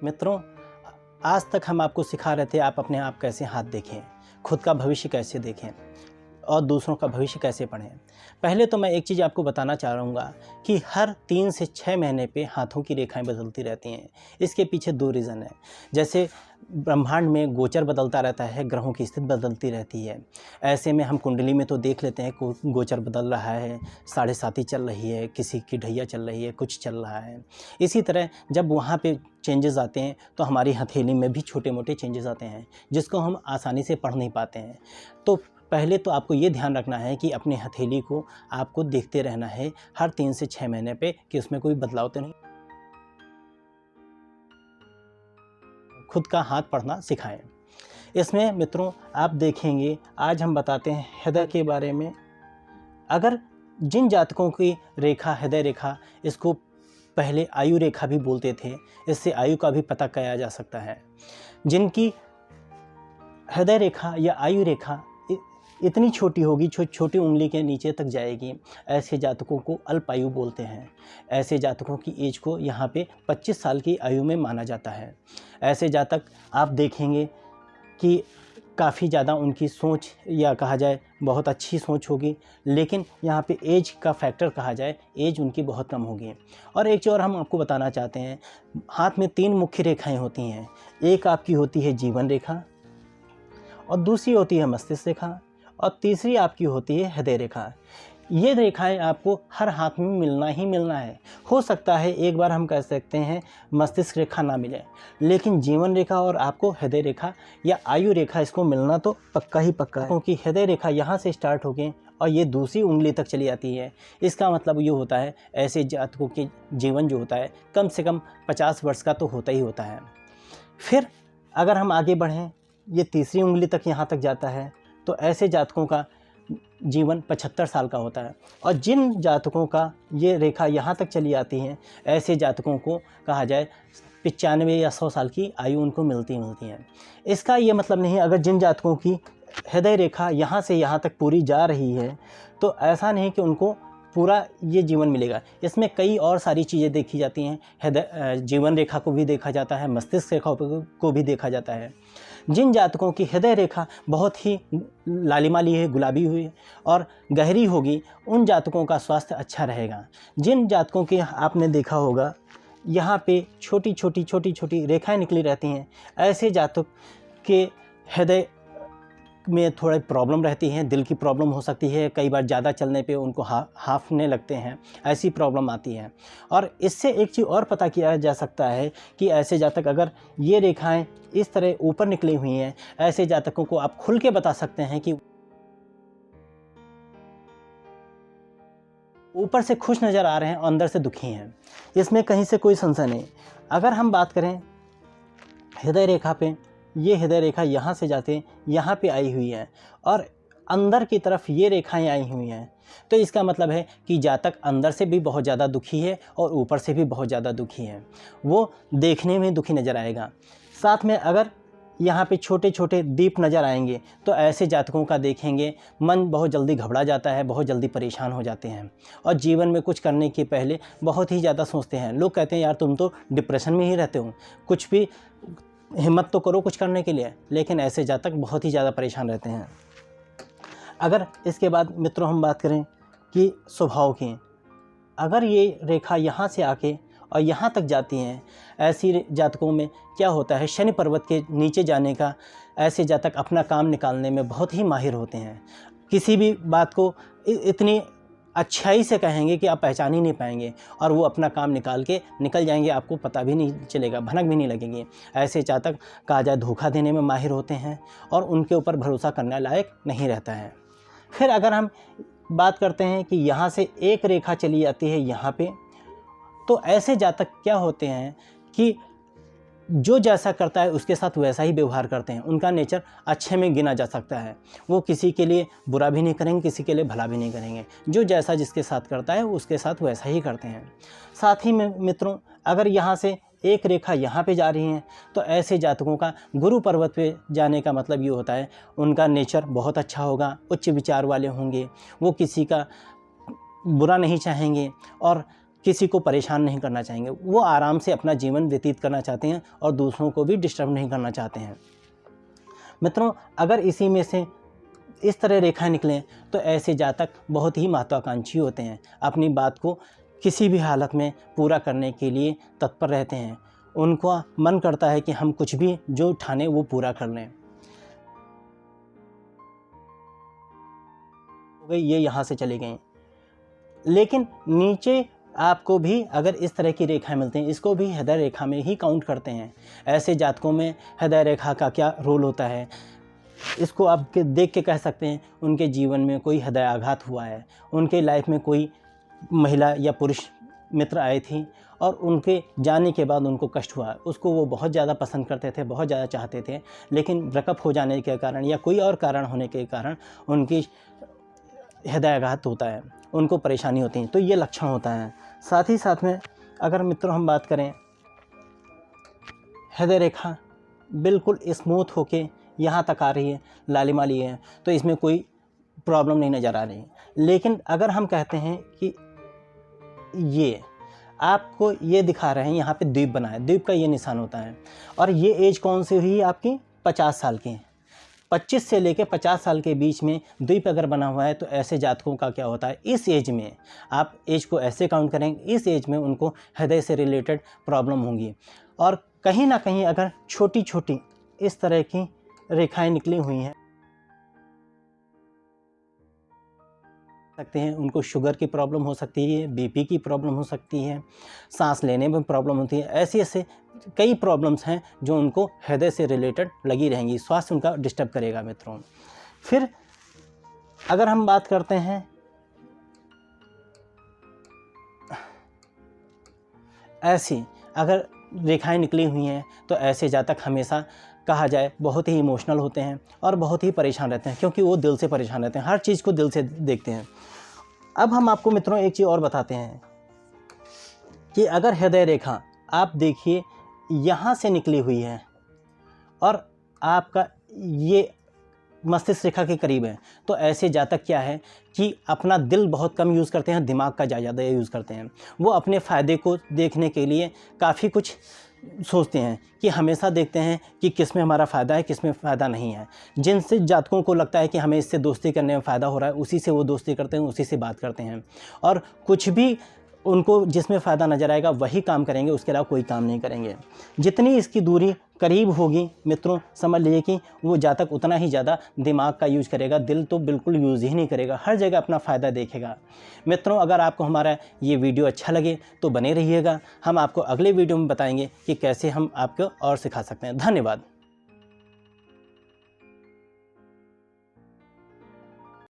मित्रों, आज तक हम आपको सिखा रहे थे आप अपने आप कैसे हाथ देखें, खुद का भविष्य कैसे देखें और दूसरों का भविष्य कैसे पढ़ें। पहले तो मैं एक चीज़ आपको बताना चाहूँगा कि हर 3 से 6 महीने पे हाथों की रेखाएं बदलती रहती हैं। इसके पीछे 2 रीज़न है। जैसे ब्रह्मांड में गोचर बदलता रहता है, ग्रहों की स्थिति बदलती रहती है। ऐसे में हम कुंडली में तो देख लेते हैं गोचर बदल रहा है, 7.5 चल रही है, किसी की ढैया चल रही है, कुछ चल रहा है। इसी तरह जब वहाँ पे चेंजेस आते हैं तो हमारी हथेली में भी छोटे मोटे चेंजेस आते हैं, जिसको हम आसानी से पढ़ नहीं पाते हैं। तो पहले तो आपको ये ध्यान रखना है कि अपनी हथेली को आपको देखते रहना है हर 3 से 6 महीने पे कि उसमें कोई बदलाव तो नहीं। खुद का हाथ पढ़ना सिखाएं। इसमें मित्रों आप देखेंगे, आज हम बताते हैं हृदय के बारे में। अगर जिन जातकों की रेखा हृदय रेखा, इसको पहले आयु रेखा भी बोलते थे, इससे आयु का भी पता किया जा सकता है। जिनकी हृदय रेखा या आयु रेखा इतनी छोटी होगी, छोटी उंगली के नीचे तक जाएगी, ऐसे जातकों को अल्पायु बोलते हैं। ऐसे जातकों की एज को यहाँ पे 25 साल की आयु में माना जाता है। ऐसे जातक आप देखेंगे कि काफ़ी ज़्यादा उनकी सोच या कहा जाए बहुत अच्छी सोच होगी, लेकिन यहाँ पे एज का फैक्टर कहा जाए, एज उनकी बहुत कम होगी। और एक चीज़ और हम आपको बताना चाहते हैं, हाथ में 3 मुख्य रेखाएं होती हैं। एक आपकी होती है जीवन रेखा, और दूसरी होती है मस्तिष्क रेखा, और तीसरी आपकी होती है हृदय रेखा। ये रेखाएं आपको हर हाथ में मिलना ही मिलना है। हो सकता है एक बार हम कह सकते हैं मस्तिष्क रेखा ना मिले, लेकिन जीवन रेखा और आपको हृदय रेखा या आयु रेखा, इसको मिलना तो पक्का ही पक्का है। क्योंकि हृदय रेखा यहाँ से स्टार्ट होके और ये दूसरी उंगली तक चली जाती है। इसका मतलब ये होता है ऐसे जातकों के जीवन जो होता है कम से कम 50 वर्ष का तो होता ही होता है। फिर अगर हम आगे बढ़ें, ये तीसरी उंगली तक यहाँ तक जाता है, तो ऐसे जातकों का जीवन 75 साल का होता है। और जिन जातकों का ये रेखा यहाँ तक चली आती है, ऐसे जातकों को कहा जाए 95 या 100 साल की आयु उनको मिलती है। इसका ये मतलब नहीं, अगर जिन जातकों की हृदय रेखा यहाँ से यहाँ तक पूरी जा रही है, तो ऐसा नहीं कि उनको पूरा ये जीवन मिलेगा। इसमें कई और सारी चीज़ें देखी जाती हैं। हृदय जीवन रेखा को भी देखा जाता है, मस्तिष्क रेखा को भी देखा जाता है। जिन जातकों की हृदय रेखा बहुत ही लालिमाली है, गुलाबी हुई है और गहरी होगी, उन जातकों का स्वास्थ्य अच्छा रहेगा। जिन जातकों की आपने देखा होगा यहाँ पे छोटी छोटी रेखाएं निकली रहती हैं, ऐसे जातक के हृदय में थोड़ी प्रॉब्लम रहती है, दिल की प्रॉब्लम हो सकती है। कई बार ज़्यादा चलने पे उनको हांफने लगते हैं, ऐसी प्रॉब्लम आती है। और इससे एक चीज़ और पता किया जा सकता है कि ऐसे जातक अगर ये रेखाएं इस तरह ऊपर निकली हुई हैं, ऐसे जातकों को आप खुल के बता सकते हैं कि ऊपर से खुश नज़र आ रहे हैं और अंदर से दुखी हैं। इसमें कहीं से कोई संशय नहीं। अगर हम बात करें हृदय रेखा पे, ये हृदय रेखा यहाँ से जाते यहाँ पे आई हुई है और अंदर की तरफ ये रेखाएं आई हुई हैं, तो इसका मतलब है कि जातक अंदर से भी बहुत ज़्यादा दुखी है और ऊपर से भी बहुत ज़्यादा दुखी है। वो देखने में दुखी नज़र आएगा। साथ में अगर यहाँ पे छोटे छोटे दीप नज़र आएंगे, तो ऐसे जातकों का देखेंगे मन बहुत जल्दी घबरा जाता है, बहुत जल्दी परेशान हो जाते हैं और जीवन में कुछ करने के पहले बहुत ही ज़्यादा सोचते हैं। लोग कहते हैं यार तुम तो डिप्रेशन में ही रहते हो, कुछ भी हिम्मत तो करो कुछ करने के लिए, लेकिन ऐसे जातक बहुत ही ज़्यादा परेशान रहते हैं। अगर इसके बाद मित्रों हम बात करें कि स्वभाव की, अगर ये रेखा यहाँ से आके और यहाँ तक जाती हैं, ऐसी जातकों में क्या होता है, शनि पर्वत के नीचे जाने का, ऐसे जातक अपना काम निकालने में बहुत ही माहिर होते हैं। किसी भी बात को इतनी अच्छाई से कहेंगे कि आप पहचान ही नहीं पाएंगे और वो अपना काम निकाल के निकल जाएंगे, आपको पता भी नहीं चलेगा, भनक भी नहीं लगेगी। ऐसे जातक कहा जाए धोखा देने में माहिर होते हैं और उनके ऊपर भरोसा करने लायक नहीं रहता है। फिर अगर हम बात करते हैं कि यहाँ से एक रेखा चली जाती है यहाँ पे, तो ऐसे जातक क्या होते हैं कि जो जैसा करता है उसके साथ वैसा ही व्यवहार करते हैं। उनका नेचर अच्छे में गिना जा सकता है। वो किसी के लिए बुरा भी नहीं करेंगे, किसी के लिए भला भी नहीं करेंगे। जो जैसा जिसके साथ करता है उसके साथ वैसा ही करते हैं। साथ ही में मित्रों, अगर यहाँ से एक रेखा यहाँ पे जा रही है, तो ऐसे जातकों का गुरु पर्वत पे जाने का मतलब ये होता है उनका नेचर बहुत अच्छा होगा, उच्च विचार वाले होंगे, वो किसी का बुरा नहीं चाहेंगे और किसी को परेशान नहीं करना चाहेंगे, वो आराम से अपना जीवन व्यतीत करना चाहते हैं और दूसरों को भी डिस्टर्ब नहीं करना चाहते हैं। मित्रों, अगर इसी में से इस तरह रेखाएं निकलें तो ऐसे जातक बहुत ही महत्वाकांक्षी होते हैं, अपनी बात को किसी भी हालत में पूरा करने के लिए तत्पर रहते हैं। उनका मन करता है कि हम कुछ भी जो ठाने वो पूरा कर लें। ये यहाँ से चले गए, लेकिन नीचे आपको भी अगर इस तरह की रेखाएं मिलती हैं, इसको भी हृदय रेखा में ही काउंट करते हैं। ऐसे जातकों में हृदय रेखा का क्या रोल होता है, इसको आप देख के कह सकते हैं उनके जीवन में कोई हृदय आघात हुआ है, उनके लाइफ में कोई महिला या पुरुष मित्र आए थी और उनके जाने के बाद उनको कष्ट हुआ, उसको वो बहुत ज़्यादा पसंद करते थे, बहुत ज़्यादा चाहते थे, लेकिन ब्रेकअप हो जाने के कारण या कोई और कारण होने के कारण उनकी हृदयाघात होता है, उनको परेशानी होती है। तो ये लक्षण होता है। साथ ही साथ में अगर मित्रों हम बात करें, हृदय रेखा बिल्कुल स्मूथ होके यहाँ तक आ रही है, लालिमाली है, तो इसमें कोई प्रॉब्लम नहीं नज़र आ रही। लेकिन अगर हम कहते हैं कि ये आपको ये दिखा रहे हैं, यहाँ पे द्वीप बना है, द्वीप का ये निशान होता है, और ये एज कौन सी हुई आपकी 50 साल की, 25 से लेकर 50 साल के बीच में द्वीप अगर बना हुआ है तो ऐसे जातकों का क्या होता है, इस एज में आप एज को ऐसे काउंट करेंगे, इस एज में उनको हृदय से रिलेटेड प्रॉब्लम होंगी। और कहीं ना कहीं अगर छोटी छोटी इस तरह की रेखाएं निकली हुई हैं, सकते हैं उनको शुगर की प्रॉब्लम हो सकती है, बीपी की प्रॉब्लम हो सकती है, सांस लेने में प्रॉब्लम होती है। ऐसे ऐसे कई प्रॉब्लम्स हैं जो उनको हृदय से रिलेटेड लगी रहेंगी, स्वास्थ्य उनका डिस्टर्ब करेगा मित्रों। फिर अगर हम बात करते हैं ऐसी अगर रेखाएं निकली हुई हैं तो ऐसे जातक हमेशा कहा जाए बहुत ही इमोशनल होते हैं और बहुत ही परेशान रहते हैं, क्योंकि वो दिल से परेशान रहते हैं, हर चीज़ को दिल से देखते हैं। अब हम आपको मित्रों एक चीज़ और बताते हैं कि अगर हृदय रेखा आप देखिए यहाँ से निकली हुई है और आपका ये मस्तिष्क रेखा के करीब है, तो ऐसे जातक क्या है कि अपना दिल बहुत कम यूज़ करते हैं, दिमाग का ज़्यादा यूज़ करते हैं। वो अपने फ़ायदे को देखने के लिए काफ़ी कुछ सोचते हैं कि हमेशा देखते हैं कि किस में हमारा फ़ायदा है, किस में फ़ायदा नहीं है। जिनसे जातकों को लगता है कि हमें इससे दोस्ती करने में फ़ायदा हो रहा है, उसी से वो दोस्ती करते हैं, उसी से बात करते हैं, और कुछ भी उनको जिसमें फ़ायदा नज़र आएगा वही काम करेंगे, उसके अलावा कोई काम नहीं करेंगे। जितनी इसकी दूरी करीब होगी मित्रों, समझ लीजिए कि वो जातक उतना ही ज़्यादा दिमाग का यूज़ करेगा, दिल तो बिल्कुल यूज़ ही नहीं करेगा, हर जगह अपना फ़ायदा देखेगा। मित्रों, अगर आपको हमारा ये वीडियो अच्छा लगे तो बने रहिएगा, हम आपको अगले वीडियो में बताएंगे कि कैसे हम आपको और सिखा सकते हैं। धन्यवाद।